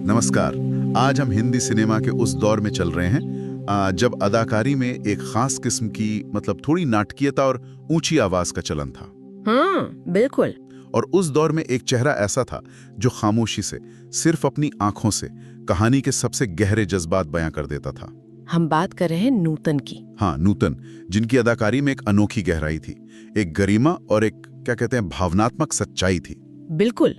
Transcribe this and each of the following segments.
नमस्कार। आज हम हिंदी सिनेमा के उस दौर में चल रहे हैं जब अदाकारी में एक खास किस्म की थोड़ी नाटकीयता और ऊंची आवाज का चलन था। बिल्कुल। और उस दौर में एक चेहरा ऐसा था जो खामोशी से, सिर्फ अपनी आंखों से कहानी के सबसे गहरे जज्बात बयां कर देता था। हम बात कर रहे हैं नूतन की। हाँ, नूतन, जिनकी अदाकारी में एक अनोखी गहराई थी, एक गरिमा और एक भावनात्मक सच्चाई थी। बिल्कुल।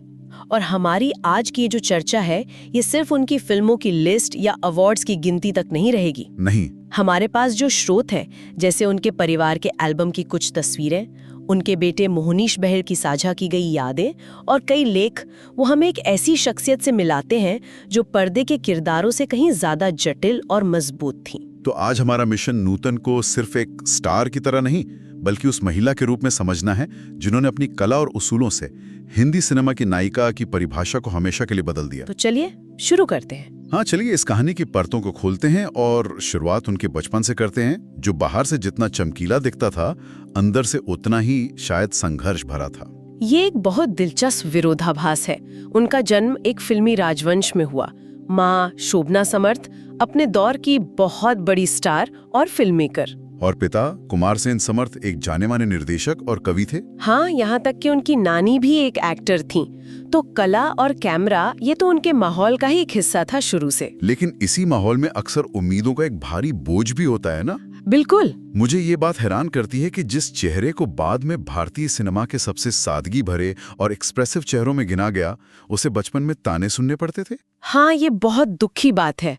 और हमारी आज की जो चर्चा है, ये सिर्फ उनकी फिल्मों की लिस्ट या अवार्ड्स की गिनती तक नहीं रहेगी। नहीं। हमारे पास जो स्रोत है, जैसे उनके परिवार के एल्बम की कुछ तस्वीरें, उनके बेटे मोहनीश बहल की साझा की गई यादें और कई लेख, वो हमें एक ऐसी शख्सियत से मिलाते हैं जो पर्दे के किरदारों से कहीं ज्यादा जटिल और मजबूत थी। तो आज हमारा मिशन नूतन को सिर्फ एक स्टार की तरह नहीं, बल्कि उस महिला के रूप में समझना है जिन्होंने अपनी कला और उसूलों से हिंदी सिनेमा की नायिका की परिभाषा को हमेशा के लिए बदल दिया। तो चलिए शुरू करते हैं। हाँ, चलिए इस कहानी की परतों को खोलते हैं और शुरुआत उनके बचपन से करते हैं, जो बाहर से जितना चमकीला दिखता था, अंदर से उतना ही शायद संघर्ष भरा था। ये एक बहुत दिलचस्प विरोधाभास है। उनका जन्म एक फिल्मी राजवंश में हुआ। माँ शोभना समर्थ अपने दौर की बहुत बड़ी स्टार और फिल्म मेकर, और पिता कुमार सेन समर्थ एक जाने-माने निर्देशक और कवि थे। हाँ, यहाँ तक कि उनकी नानी भी एक एक्टर थीं। तो कला और कैमरा, ये तो उनके माहौल का ही एक हिस्सा था शुरू से। लेकिन इसी माहौल में अक्सर उम्मीदों का एक भारी बोझ भी होता है ना। बिल्कुल। मुझे ये बात हैरान करती है कि जिस चेहरे को बाद में भारतीय सिनेमा के सबसे सादगी भरे और एक्सप्रेसिव चेहरों में गिना गया, उसे बचपन में ताने सुनने पड़ते थे। हाँ, ये बहुत दुखी बात है।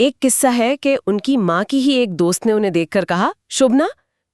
एक किस्सा है कि उनकी माँ की ही एक दोस्त ने उन्हें देखकर कहा, शोभना,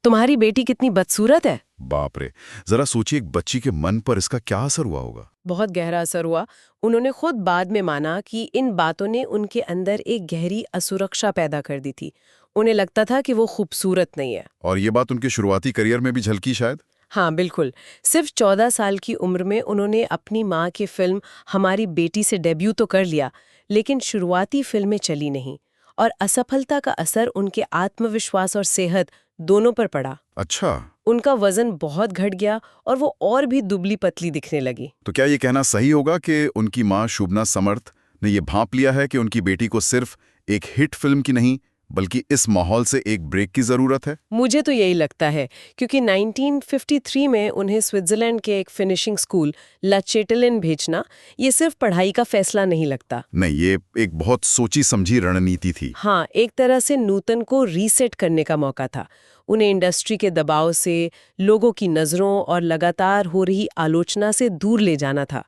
तुम्हारी बेटी कितनी बदसूरत है। बाप रे, जरा सोचिए एक बच्ची के मन पर इसका क्या असर हुआ होगा। बहुत गहरा असर हुआ। उन्होंने खुद बाद में माना कि इन बातों ने उनके अंदर एक गहरी असुरक्षा पैदा कर दी थी। उन्हें लगता था कि वो खूबसूरत नहीं है। और ये बात उनके शुरुआती करियर में भी झलकी शायद। हाँ, बिल्कुल। सिर्फ 14 साल की उम्र में उन्होंने अपनी माँ की फिल्म हमारी बेटी से डेब्यू तो कर लिया, लेकिन शुरुआती फिल्में चली नहीं और असफलता का असर उनके आत्मविश्वास और सेहत दोनों पर पड़ा। अच्छा। उनका वजन बहुत घट गया और वो और भी दुबली पतली दिखने लगी। तो क्या ये कहना सही होगा कि उनकी माँ शोभना समर्थ ने ये भांप लिया है कि उनकी बेटी को सिर्फ एक हिट फिल्म की नहीं, बल्कि इस माहौल से एक ब्रेक की जरूरत है? मुझे तो यही लगता है, क्योंकि 1953 में उन्हें स्विट्जरलैंड के एक फिनिशिंग स्कूल ला चेटलिन भेजना, ये सिर्फ पढ़ाई का फैसला नहीं लगता। नहीं, ये एक बहुत सोची समझी रणनीति थी। हाँ, एक तरह से नूतन को रीसेट करने का मौका था। उन्हें इंडस्ट्री के दबाव से, लोगों की नज़रों और लगातार हो रही आलोचना से दूर ले जाना था।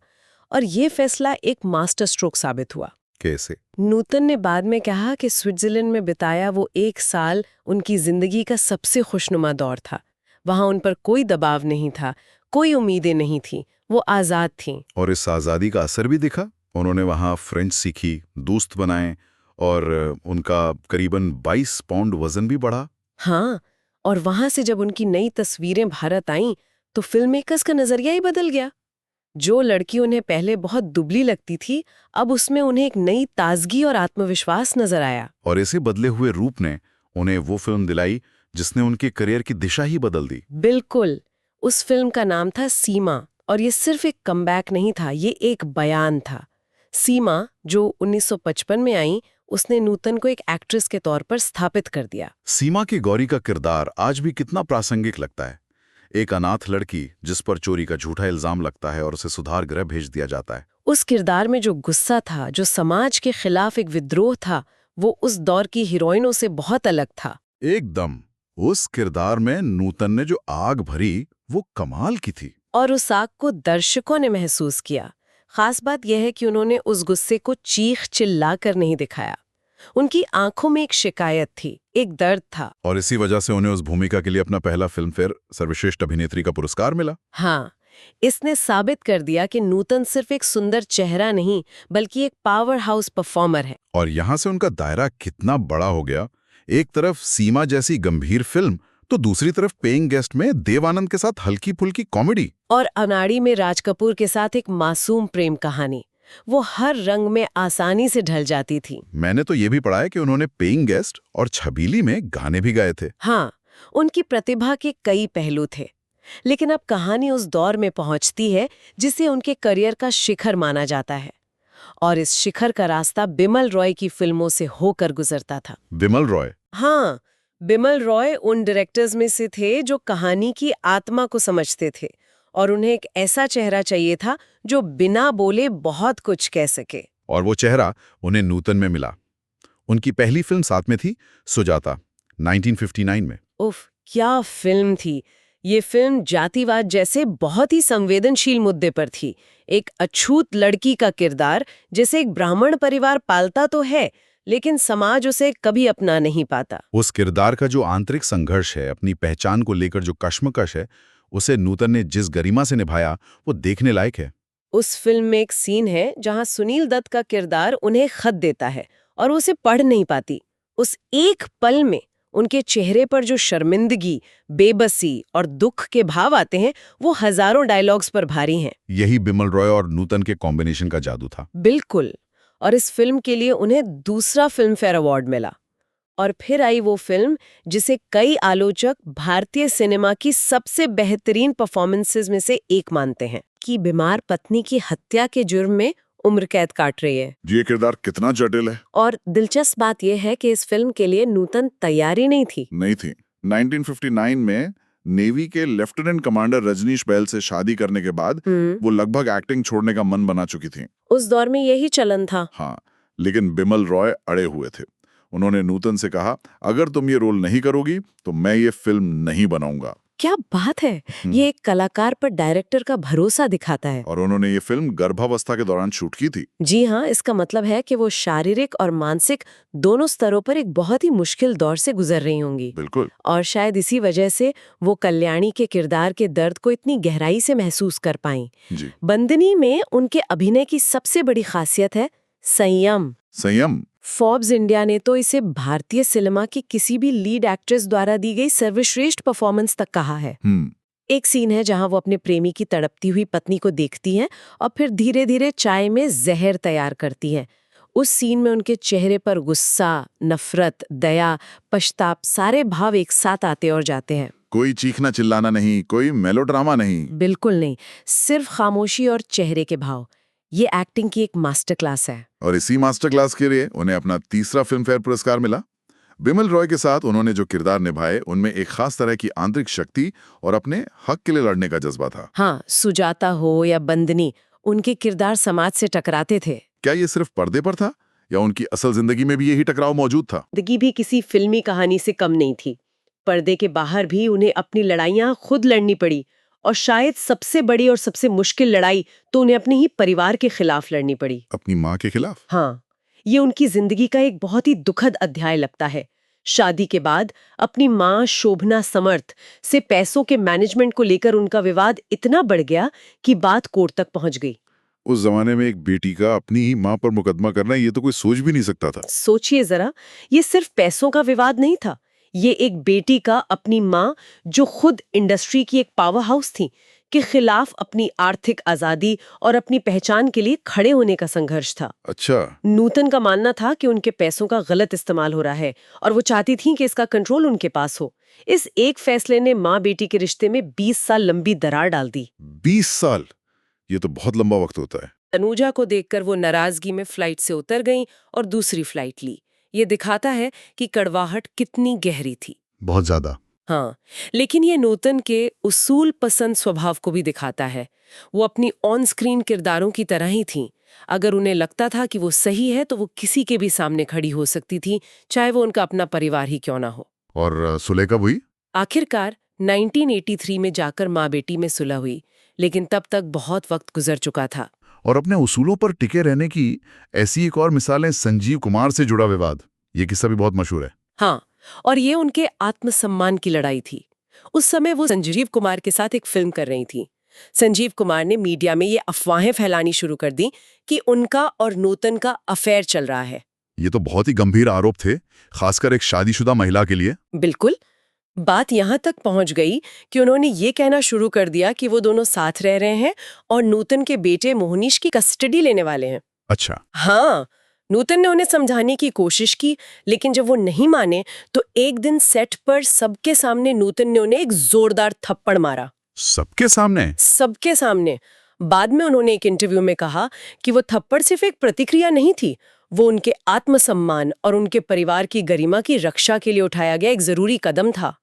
और ये फैसला एक मास्टर स्ट्रोक साबित हुआ। कैसे? नूतन ने बाद में कहा कि स्विट्जरलैंड में बिताया वो एक साल उनकी जिंदगी का सबसे खुशनुमा दौर था। वहां उन पर कोई दबाव नहीं था, कोई उम्मीदें नहीं थी, वो आज़ाद थीं। और इस आज़ादी का असर भी दिखा। उन्होंने वहाँ फ्रेंच सीखी, दोस्त बनाए और उनका करीबन 22 पाउंड वजन भी बढ़ा। हाँ, और वहां से जब उनकी नई तस्वीरें भारत आईं, तो फिल्म मेकर्स का नजरिया ही बदल गया। जो लड़की उन्हें पहले बहुत दुबली लगती थी, अब उसमें उन्हें एक नई ताजगी और आत्मविश्वास नजर आया। और इसे बदले हुए रूप ने उन्हें वो फिल्म दिलाई जिसने उनके करियर की दिशा ही बदल दी। बिल्कुल। उस फिल्म का नाम था सीमा, और ये सिर्फ एक कमबैक नहीं था, ये एक बयान था। सीमा, जो 1955 में आई, उसने नूतन को एक एक्ट्रेस के तौर पर स्थापित कर दिया। सीमा की गौरी का किरदार आज भी कितना प्रासंगिक लगता है। एक अनाथ लड़की जिस पर चोरी का झूठा इल्जाम लगता है और उसे सुधार गृह भेज दिया जाता है। उस किरदार में जो गुस्सा था, जो समाज के खिलाफ एक विद्रोह था, वो उस दौर की हीरोइनों से बहुत अलग था। एकदम। उस किरदार में नूतन ने जो आग भरी, वो कमाल की थी। और उस आग को दर्शकों ने महसूस किया। खास बात यह है कि उन्होंने उस गुस्से को चीख चिल्ला कर नहीं दिखाया। उनकी आंखों में एक शिकायत थी, एक दर्द था। और इसी वजह से उन्हें उस भूमिका के लिए अपना पहला फिल्मफेयर सर्वश्रेष्ठ अभिनेत्री का पुरस्कार मिला। हाँ, इसने साबित कर दिया कि नूतन सिर्फ एक सुंदर चेहरा नहीं, बल्कि एक पावर हाउस परफॉर्मर है। और यहाँ से उनका दायरा कितना बड़ा हो गया। एक तरफ सीमा जैसी गंभीर फिल्म, तो दूसरी तरफ पेइंग गेस्ट में देव आनंद के साथ हल्की फुल्की कॉमेडी, और अनाड़ी में राज कपूर के साथ एक मासूम प्रेम कहानी। वो हर रंग में आसानी से ढल जाती थी। मैंने तो ये भी पढ़ा है कि उन्होंने पेइंग गेस्ट और छबीली में गाने भी गाए थे। हाँ, उनकी प्रतिभा के कई पहलू थे। लेकिन अब कहानी उस दौर में पहुंचती है जिसे उनके करियर का शिखर माना जाता है। और इस शिखर का रास्ता बिमल रॉय की फिल्मों से होकर गुजरता था। बिमल रॉय? हाँ, बिमल रॉय उन डायरेक्टर्स में से थे जो कहानी की आत्मा को समझते थे और उन्हें एक ऐसा चेहरा चाहिए था जो बिना बोले बहुत कुछ कह सके। और वो चेहरा उन्हें नूतन में मिला। उनकी पहली फिल्म साथ में थी सुजाता, 1959 में। उफ, क्या फिल्म थी! ये फिल्म जातिवाद जैसे बहुत ही संवेदनशील मुद्दे पर थी। एक अछूत लड़की का किरदार जिसे एक ब्राह्मण परिवार पालता तो है, लेकिन समाज उसे कभी अपना नहीं पाता। उस किरदार का जो आंतरिक संघर्ष है, अपनी पहचान को लेकर जो कश्मकश है, उसे नूतन ने जिस गरिमा से निभाया, वो देखने लायक है। उस फिल्म में एक सीन है जहां सुनील दत्त का किरदार उन्हें खत देता है और वो उसे पढ़ नहीं पाती। उस एक पल में उनके चेहरे पर जो शर्मिंदगी, बेबसी और दुख के भाव आते हैं, वो हजारों डायलॉग्स पर भारी हैं। यही बिमल रॉय और नूतन के कॉम्बिनेशन का जादू था। बिल्कुल। और इस फिल्म के लिए उन्हें दूसरा फिल्म फेयर अवार्ड मिला। और फिर आई वो फिल्म जिसे कई आलोचक भारतीय सिनेमा की सबसे बेहतरीन परफॉर्मेंसेस में से एक मानते हैं, कि बीमार पत्नी की हत्या के जुर्म में उम्र कैद काट रही है। ये किरदार कितना जटिल है। और दिलचस्प बात यह है कि इस फिल्म के लिए नूतन तैयारी नहीं थी। 1959 में नेवी के लेफ्टिनेंट कमांडर रजनीश बहल से शादी करने के बाद वो लगभग एक्टिंग छोड़ने का मन बना चुकी थी। उस दौर में यही चलन था। हाँ, लेकिन बिमल रॉय अड़े हुए थे। उन्होंने नूतन से कहा, अगर तुम ये रोल नहीं करोगी तो मैं ये फिल्म नहीं बनाऊंगा। क्या बात है! ये एक कलाकार पर डायरेक्टर का भरोसा दिखाता है। और उन्होंने ये फिल्म गर्भावस्था के दौरान शूट की थी। जी हाँ, इसका मतलब है कि वो शारीरिक और मानसिक दोनों स्तरों पर एक बहुत ही मुश्किल दौर से गुजर रही होंगी। बिल्कुल। और शायद इसी वजह से वो कल्याणी के किरदार के दर्द को इतनी गहराई से महसूस कर पाईं। जी। बंदनी में उनके अभिनय की सबसे बड़ी खासियत है संयम। संयम। फोर्ब्स इंडिया ने तो इसे भारतीय सिनेमा की किसी भी लीड एक्ट्रेस द्वारा दी गई सर्वश्रेष्ठ परफॉर्मेंस तक कहा है। एक सीन है जहां वो अपने प्रेमी की तड़पती हुई पत्नी को देखती हैं और फिर धीरे धीरे चाय में जहर तैयार करती हैं। उस सीन में उनके चेहरे पर गुस्सा, नफरत, दया, पछताप सारे भाव एक साथ आते और जाते हैं। कोई चीखना चिल्लाना नहीं, कोई मेलोड्रामा नहीं। बिल्कुल नहीं, सिर्फ खामोशी और चेहरे के भाव। ये एक्टिंग की एक मास्टर क्लास है। और इसी मास्टर क्लास के लिए उन्हें अपना तीसरा फिल्म फेयर पुरस्कार मिला। बिमल रॉय के साथ उन्होंने जो किरदार निभाए, उनमें एक खास तरह की आंतरिक शक्ति और अपने हक के लिए लड़ने का जज्बा था। हाँ, सुजाता हो या बंदनी, उनके किरदार समाज से टकराते थे। क्या ये सिर्फ पर्दे पर था या उनकी असल जिंदगी में भी यही टकराव मौजूद था? जिंदगी भी किसी फिल्मी कहानी से कम नहीं थी। पर्दे के बाहर भी उन्हें अपनी लड़ाइयां खुद लड़नी पड़ी, और शायद सबसे बड़ी और सबसे मुश्किल लड़ाई तो उन्हें अपने ही परिवार के खिलाफ लड़नी पड़ी। अपनी माँ के खिलाफ? हाँ, ये उनकी जिंदगी का एक बहुत ही दुखद अध्याय लगता है। शादी के बाद अपनी माँ शोभना समर्थ से पैसों के मैनेजमेंट को लेकर उनका विवाद इतना बढ़ गया कि बात कोर्ट तक पहुंच गई। उस जमाने में एक बेटी का अपनी ही माँ पर मुकदमा करना, ये तो कोई सोच भी नहीं सकता था। सोचिए जरा, ये सिर्फ पैसों का विवाद नहीं था, ये एक बेटी का अपनी माँ, जो खुद इंडस्ट्री की एक पावर हाउस थी, के खिलाफ अपनी आर्थिक आजादी और अपनी पहचान के लिए खड़े होने का संघर्ष था। अच्छा। नूतन का मानना था कि उनके पैसों का गलत इस्तेमाल हो रहा है और वो चाहती थी कि इसका कंट्रोल उनके पास हो। इस एक फैसले ने माँ बेटी के रिश्ते में 20 साल लंबी दरार डाल दी। 20 साल? ये तो बहुत लंबा वक्त होता है। तनुजा को देखकर वो नाराजगी में फ्लाइट से उतर गईं और दूसरी फ्लाइट ली। ये दिखाता है कि कड़वाहट कितनी गहरी थी। बहुत ज्यादा। हाँ, लेकिन ये नूतन के उसूल पसंद स्वभाव को भी दिखाता है। वो अपनी ऑन स्क्रीन किरदारों की तरह ही थीं। अगर उन्हें लगता था कि वो सही है तो वो किसी के भी सामने खड़ी हो सकती थी, चाहे वो उनका अपना परिवार ही क्यों ना हो। और सुलह कब हुई? आखिरकार 1983 में जाकर माँ बेटी में सुलह हुई, लेकिन तब तक बहुत वक्त गुजर चुका था। और अपने उसूलों पर टिके रहने की ऐसी एक और मिसाल है संजीव कुमार से जुड़ा विवाद। ये किस्सा भी बहुत मशहूर है। हाँ, और ये उनके आत्मसम्मान की लड़ाई थी। उस समय वो संजीव कुमार के साथ एक फिल्म कर रही थी। संजीव कुमार ने मीडिया में ये अफवाहें फैलानी शुरू कर दी कि उनका और नूतन का अफेयर चल रहा है। ये तो बहुत ही गंभीर आरोप थे, खासकर एक शादीशुदा महिला के लिए। बिल्कुल। बात यहाँ तक पहुँच गई कि उन्होंने ये कहना शुरू कर दिया कि वो दोनों साथ रह रहे हैं और नूतन के बेटे मोहनीश की कस्टडी लेने वाले हैं। अच्छा। हाँ, नूतन ने उन्हें समझाने की कोशिश की, लेकिन जब वो नहीं माने तो एक दिन सेट पर सबके सामने नूतन ने उन्हें एक जोरदार थप्पड़ मारा। सबके सामने? सबके सामने। बाद में उन्होंने एक इंटरव्यू में कहा कि वो थप्पड़ सिर्फ एक प्रतिक्रिया नहीं थी, वो उनके आत्मसम्मान और उनके परिवार की गरिमा की रक्षा के लिए उठाया गया एक जरूरी कदम था।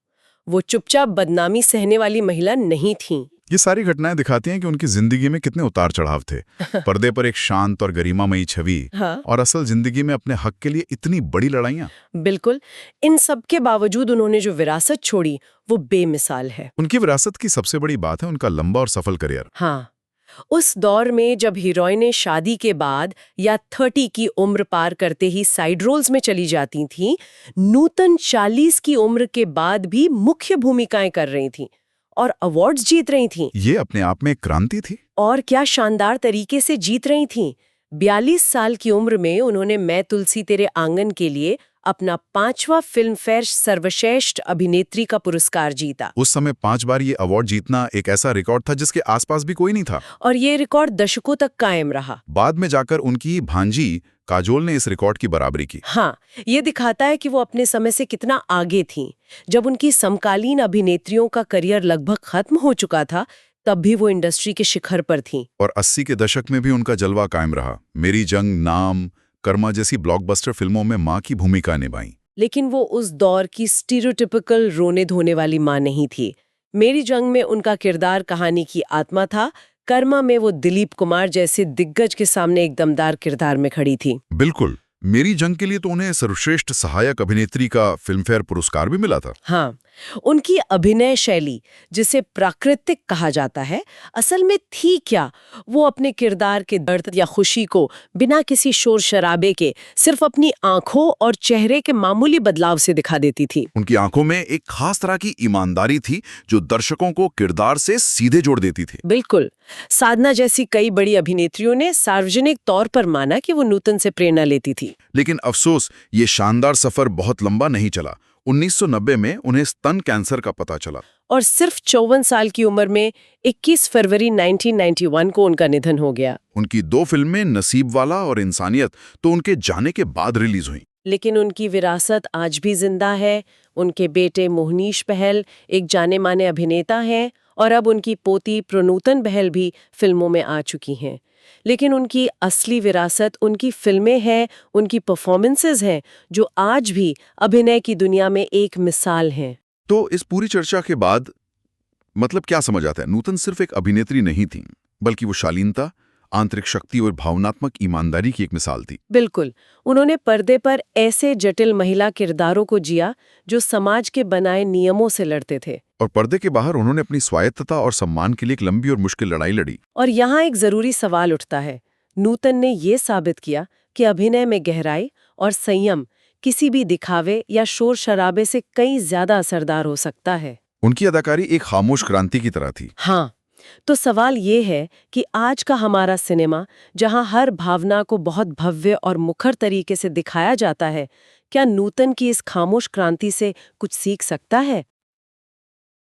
वो चुपचाप बदनामी सहने वाली महिला नहीं थीं। ये सारी घटनाएं दिखाती हैं कि उनकी जिंदगी में कितने उतार चढ़ाव थे। पर्दे पर एक शांत और गरिमामयी छवि, हाँ। और असल जिंदगी में अपने हक के लिए इतनी बड़ी लड़ाइयां। बिल्कुल। इन सब के बावजूद उन्होंने जो विरासत छोड़ी वो बेमिसाल है। उनकी विरासत की सबसे बड़ी बात है उनका लंबा और सफल करियर। हाँ, उस दौर में जब हीरोइनें शादी के बाद या 30 की उम्र पार करते ही साइड रोल्स में चली जाती थीं, नूतन 40 की उम्र के बाद भी मुख्य भूमिकाएं कर रही थीं और अवार्ड्स जीत रही थीं। ये अपने आप में एक क्रांति थी। और क्या शानदार तरीके से जीत रही थीं। 42 साल की उम्र में उन्होंने मैं तुलसी तेरे आंगन के लिए अपना 5वां फिल्मफेयर सर्वश्रेष्ठ अभिनेत्री का पुरस्कार जीता। उस समय 5 बार ये अवार्ड जीतना एक ऐसा रिकॉर्ड था जिसके आसपास भी कोई नहीं था। और ये रिकॉर्ड दशकों तक कायम रहा। बाद में जाकर उनकी भांजी काजोल ने इस रिकॉर्ड की बराबरी की। हाँ, ये दिखाता है कि वो अपने समय से कितना आगे थीं। जब उनकी समकालीन अभिनेत्रियों का करियर लगभग खत्म हो चुका था, तब भी वो इंडस्ट्री के शिखर पर थीं। और 80 के दशक में भी उनका जलवा कायम रहा। मेरी जंग, नाम, कर्मा जैसी ब्लॉकबस्टर फिल्मों में मां की भूमिका निभाई। लेकिन वो उस दौर की स्टीरियोटिपिकल रोने धोने वाली मां नहीं थी। मेरी जंग में उनका किरदार कहानी की आत्मा था। कर्मा में वो दिलीप कुमार जैसे दिग्गज के सामने एक दमदार किरदार में खड़ी थी। बिल्कुल। मेरी जंग के लिए तो उन्हें सर्वश्रेष्ठ सहायक अभिनेत्री का फिल्मफेयर पुरस्कार भी मिला था। हाँ, उनकी अभिनय शैली, जिसे प्राकृतिक कहा जाता है, असल में थी क्या? वो अपने किरदार के दर्द या खुशी को बिना किसी शोर शराबे के सिर्फ अपनी आंखों और चेहरे के मामूली बदलाव से दिखा देती थी। उनकी आंखों में एक खास तरह की ईमानदारी थी जो दर्शकों को किरदार से सीधे जोड़ देती थी। बिल्कुल। साधना जैसी कई बड़ी अभिनेत्रियों ने सार्वजनिक तौर पर माना कि वो नूतन से प्रेरणा लेती थी। लेकिन अफसोस, ये शानदार सफर बहुत लंबा नहीं चला। 1990 में उन्हें स्तन कैंसर का पता चला और सिर्फ 54 साल की उम्र में 21 फरवरी 1991 को उनका निधन हो गया। उनकी 2 फिल्में नसीब वाला और इंसानियत तो उनके जाने के बाद रिलीज हुई। लेकिन उनकी विरासत आज भी जिंदा है। उनके बेटे मोहनीश बहल एक जाने माने अभिनेता हैं और अब उनकी पोती प्रणूतन बहल भी फिल्मों में आ चुकी हैं। लेकिन उनकी असली विरासत उनकी फिल्में हैं, उनकी परफॉर्मेंसेस हैं, जो आज भी अभिनय की दुनिया में एक मिसाल हैं। तो इस पूरी चर्चा के बाद मतलब क्या समझ आता है? नूतन सिर्फ एक अभिनेत्री नहीं थी, बल्कि वो शालीनता, आंतरिक शक्ति और भावनात्मक ईमानदारी की एक मिसाल थी। बिल्कुल। उन्होंने पर्दे पर ऐसे जटिल महिला किरदारों को जिया जो समाज के बनाए नियमों से लड़ते थे। और पर्दे के बाहर उन्होंने अपनी स्वायत्तता और सम्मान के लिए एक लंबी और मुश्किल लड़ाई लड़ी। और यहाँ एक जरूरी सवाल उठता है। नूतन ने ये साबित किया कि अभिनय में गहराई और संयम किसी भी दिखावे या शोर शराबे से कई ज्यादा असरदार हो सकता है। उनकी अदाकारी एक खामोश क्रांति की तरह थी। हाँ, तो सवाल ये है कि आज का हमारा सिनेमा, जहाँ हर भावना को बहुत भव्य और मुखर तरीके से दिखाया जाता है, क्या नूतन की इस खामोश क्रांति से कुछ सीख सकता है?